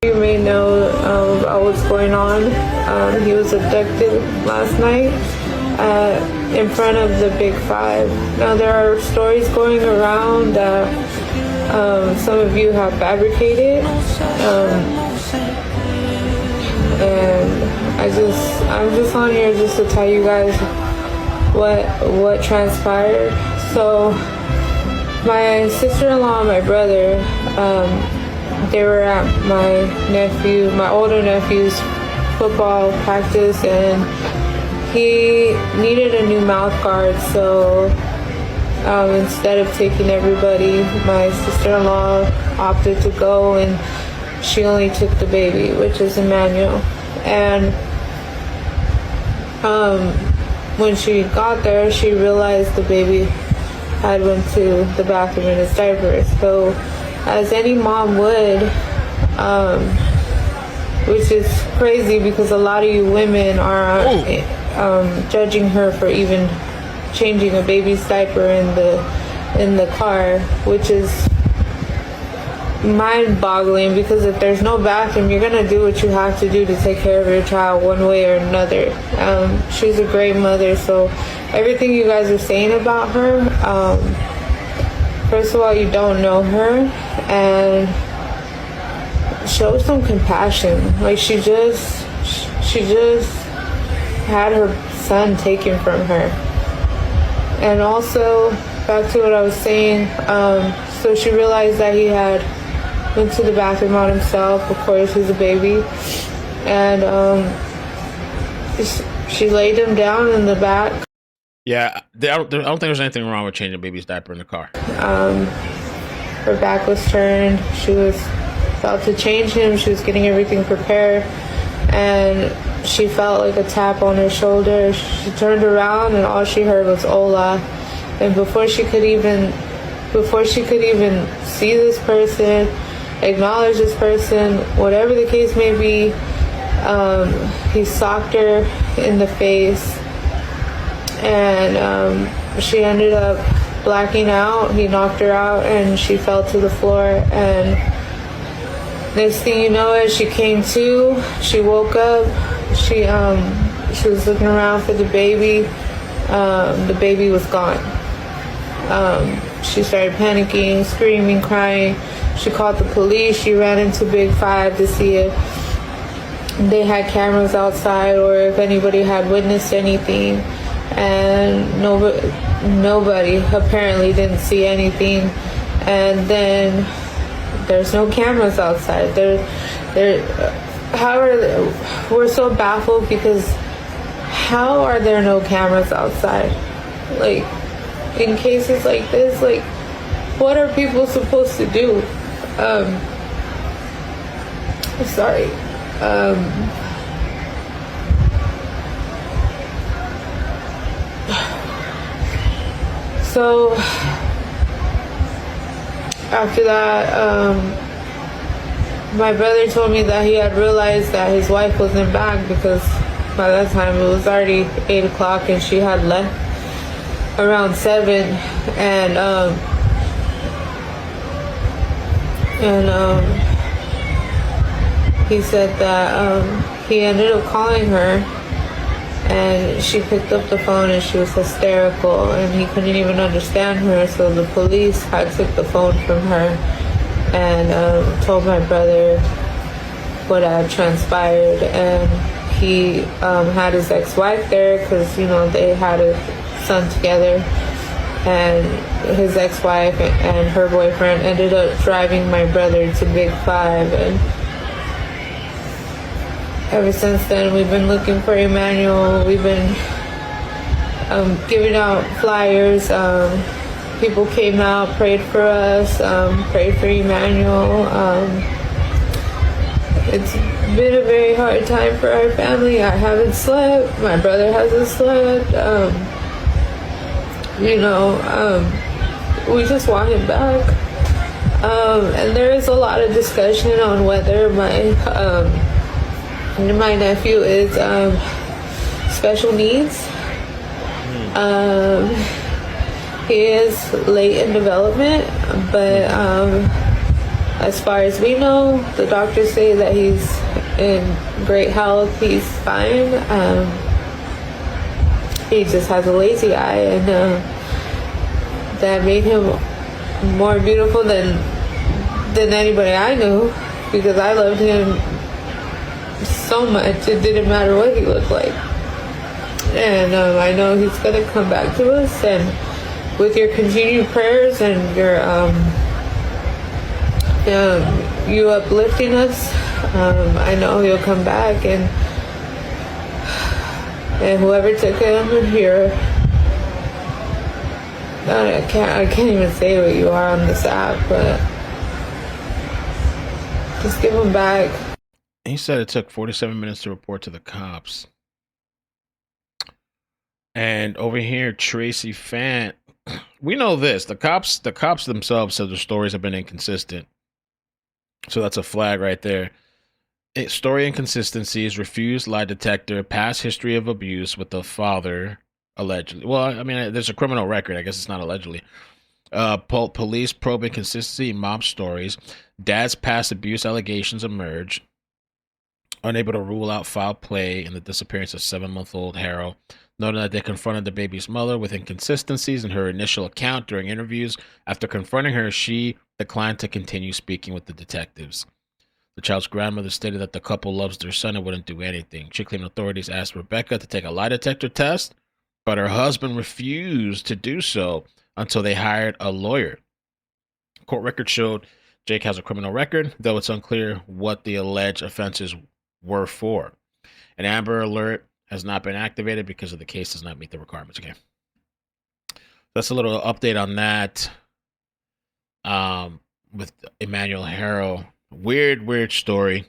You may know about what's going on. He was abducted last night in front of the Big Five. Now there are stories going around that some of you have fabricated, and I'm just on here just to tell you guys what transpired. So my sister-in-law and my brother, they were at my older nephew's football practice, and he needed a new mouth guard. So instead of taking everybody, my sister-in-law opted to go, and she only took the baby, which is Emmanuel. And when she got there, she realized the baby had went to the bathroom in his diaper. So as any mom would, which is crazy because a lot of you women are judging her for even changing a baby's diaper in the car, which is mind-boggling, because if there's no bathroom, you're gonna do what you have to do to take care of your child one way or another. She's a great mother, so everything you guys are saying about her, first of all, you don't know her, and show some compassion. Like, she just had her son taken from her. And also, back to what I was saying, so she realized that he had went to the bathroom on himself. Of course, he's a baby. And she laid him down in the back. Yeah, I don't think there's anything wrong with changing a baby's diaper in the car. Her back was turned. She was about to change him. She was getting everything prepared, and she felt like a tap on her shoulder. She turned around, and all she heard was "Hola." And before she could even see this person, acknowledge this person, whatever the case may be, he socked her in the face, and she ended up blacking out. He knocked her out, and she fell to the floor. And next thing you know, as she came to, she woke up. She was looking around for the baby. The baby was gone. She started panicking, screaming, crying. She called the police. She ran into Big Five to see if they had cameras outside or if anybody had witnessed anything. And nobody apparently didn't see anything. And then there's no cameras outside. We're so baffled because how are there no cameras outside? Like, in cases like this, like, what are people supposed to do? Sorry. So after that, my brother told me that he had realized that his wife wasn't back, because by that time it was already 8 o'clock and she had left around 7. And he said that he ended up calling her, and she picked up the phone and she was hysterical, and he couldn't even understand her. So the police had took the phone from her and told my brother what had transpired. And he had his ex-wife there because, you know, they had a son together, and his ex-wife and her boyfriend ended up driving my brother to Big Five. And ever since then, we've been looking for Emmanuel. We've been giving out flyers. People came out, prayed for us, prayed for Emmanuel. It's been a very hard time for our family. I haven't slept. My brother hasn't slept. We just want him back. And there is a lot of discussion on whether my nephew is special needs. He is late in development, but as far as we know, the doctors say that he's in great health. He's fine. He just has a lazy eye, and that made him more beautiful than anybody I knew, because I loved him so much. It didn't matter what he looked like. And I know he's gonna come back to us, and with your continued prayers and your you uplifting us, I know he'll come back, and whoever took him here, I can't even say what you are on this app, but just give him back. He said it took 47 minutes to report to the cops. And over here, Tracy Fant, we know this. The cops themselves said the stories have been inconsistent. So that's a flag right there. Story inconsistencies, refused lie detector, past history of abuse with the father, allegedly. Well, I mean, there's a criminal record. I guess it's not allegedly. Police probe inconsistency in mom stories. Dad's past abuse allegations emerge. Unable to rule out foul play in the disappearance of 7-month-old Haro. Noting that they confronted the baby's mother with inconsistencies in her initial account during interviews. After confronting her, she declined to continue speaking with the detectives. The child's grandmother stated that the couple loves their son and wouldn't do anything. She claimed authorities asked Rebecca to take a lie detector test, but her husband refused to do so until they hired a lawyer. Court records showed Jake has a criminal record, though it's unclear what the alleged offenses were for. An Amber Alert has not been activated because of the case does not meet the requirements. Okay. That's a little update on that. With Emmanuel Haro. Weird story.